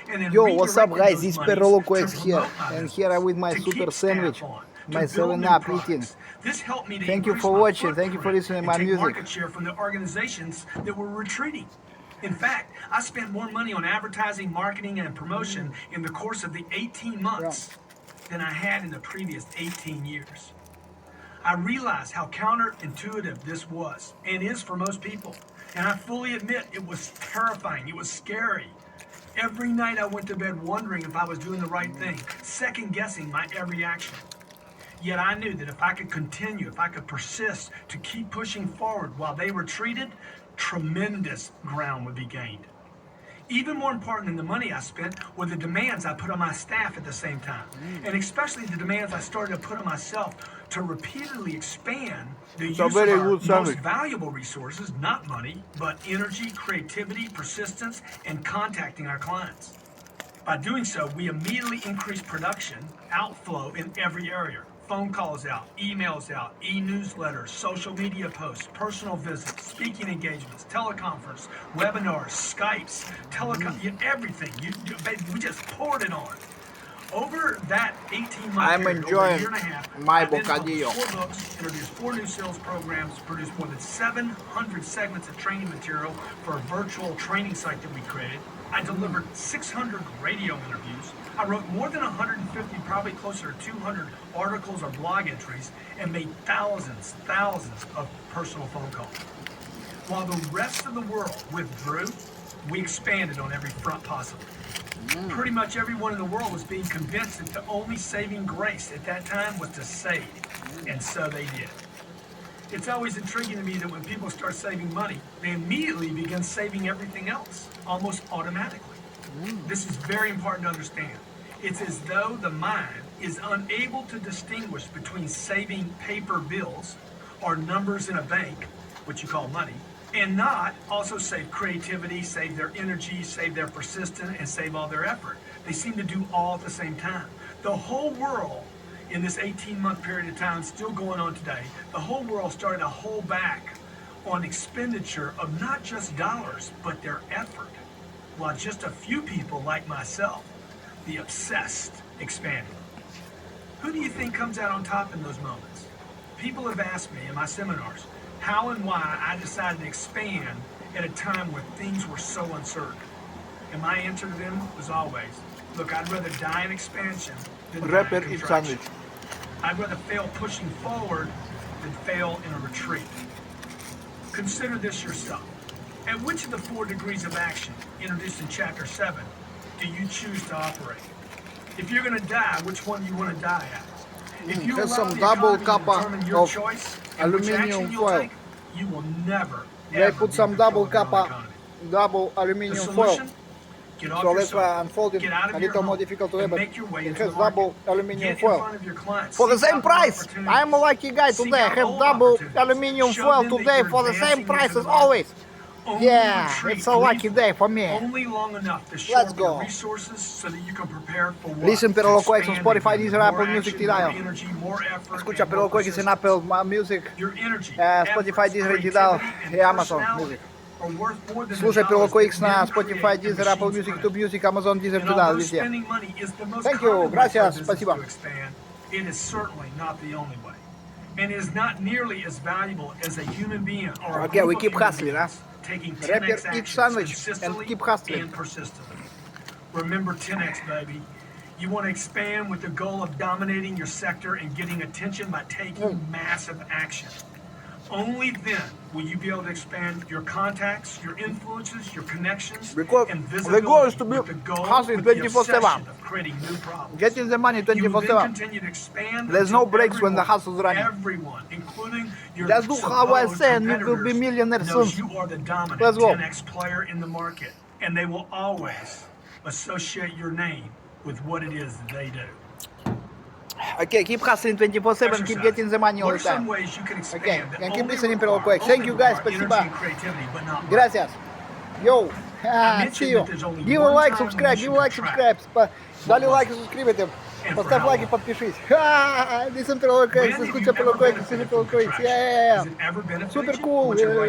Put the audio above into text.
and then Yo, what's up, redirected guys? those This monies Peroloquex to here, promote my and business, here I'm with my to super keep sandwich, staff on, my to build 7-Up new eating. products. This helped me to Thank you increase for my watching. Thank you for footprint listening to and my take music. market share from the organizations that were retreating. In fact, I spent more money on advertising, marketing, and promotion in the course of the 18 months than I had in the previous 18 years. I realized how counterintuitive this was and is for most people. And I fully admit it was terrifying. It was scary. Every night I went to bed wondering if I was doing the right thing, second guessing my every action. Yet I knew that if I could continue, if I could persist to keep pushing forward while they retreated, tremendous ground would be gained. Even more important than the money I spent were the demands I put on my staff at the same time, and especially the demands I started to put on myself to repeatedly expand the use of very our good most sandwich. valuable resources, not money, but energy, creativity, persistence, and contacting our clients. By doing so, we immediately increase production, outflow in every area. Phone calls out, emails out, e-newsletters, social media posts, personal visits, speaking engagements, teleconference, webinars, Skypes, everything. We just poured it on. Over that 18-month I'm period, over a enjoying year and a half, my I've then published bocadillo. 4 books, introduced 4 new sales programs, produced more than 700 segments of training material for a virtual training site that we created. I delivered 600 radio interviews. I wrote more than 150, probably closer to 200 articles or blog entries, and made thousands of personal phone calls. While the rest of the world withdrew, we expanded on every front possible. Pretty much everyone in the world was being convinced that the only saving grace at that time was to save, and so they did. It's always intriguing to me that when people start saving money, they immediately begin saving everything else, almost automatically. This is very important to understand. It's as though the mind is unable to distinguish between saving paper bills or numbers in a bank, which you call money, and not also save creativity, save their energy, save their persistence, and save all their effort. They seem to do all at the same time. The whole world in this 18-month period of time, still going on today, the whole world started to hold back on expenditure of not just dollars, but their effort. While just a few people like myself, the obsessed, expanded. Who do you think comes out on top in those moments? People have asked me in my seminars how and why I decided to expand at a time where things were so uncertain. And my answer to them was always, look, I'd rather die in expansion than die Rapper in eat contraction. sandwich. I'd rather fail pushing forward than fail in a retreat. Consider this yourself. At which of the 4 degrees of action introduced in Chapter 7 do you choose to operate? If you're going to die, which one do you want to die at? If you Here's allow some the double economy to kappa determine your of choice and which action aluminium you'll foil. take, you will never, They ever put be some in control double of your own kappa, economy. double The aluminium foil. solution? Get off So your that's why I sofa, unfolded get out of a your little more home, difficult to and read, but make your way it into has the market. double aluminium Get in foil. front of your clients. For the Seek same out new price! opportunities. I'm a lucky guy Seek today. I out have old double opportunities. aluminium Show foil them that today you're for the same advancing price into as the market. always. Only Yeah, retreat it's a lucky briefly, day for me. only long enough to shore Let's up your go. resources so that you can prepare for what? Listen To Peroloquex on expand Spotify, again. Deezer, More Apple Music, action, more Tidal. energy, more effort, Escucha and more Peroloquex en persistence. Apple Music, Your energy, Spotify, efforts, Deezer, Tidal creativity, и and Amazon personality Music. are worth more than the Слушай dollars Peroloquex that на men Spotify, create and Deezer, Apple machines Music, print. YouTube Music, Amazon, Deezer, And Tidal, although везде. spending money is the most Thank you, common way for a gracias, business спасибо. to expand, it is certainly not the only way. And is not nearly as valuable as a human being or a Okay, we group keep of human hustling, beings taking Rapper 10x eat actions sandwich and consistently keep hustling. and persistently. Remember 10x, baby. You want to expand with the goal of dominating your sector and getting attention by taking massive action. Only then will you be able to expand your contacts, your influences, your connections, Because and the visibility goal is to be with the goal, hustling with the 24/7. obsession of creating new problems. Getting the money You will then 24/7. continue to expand There's no until breaks when the everyone, hustle's running. Everyone, including your Just do how I supposed say and you will be competitors, millionaire knows soon. you are the dominant Let's go. 10x player in the market, and they will always associate your name with what it is that they do. Okay, keep hustling 24/7, keep getting the money all What are the some time. ways you can expand Okay, that and keep only listening require- Peroloquex. Thank only you guys, require спасибо. energy and creativity, but not money? Gracias. Yo, mentioned see you. that there's only Give a one like, time subscribe, when give you a like, should subscribe. Дали was лайк и it? subscribe. And Поставь for лайк и how long? подпишись. Listen Peroloquex, When have you escucha ever Peroloquex, benefited listen from Peroloquex. contraction? Yeah. Has it ever benefited Super you? cool. What's your right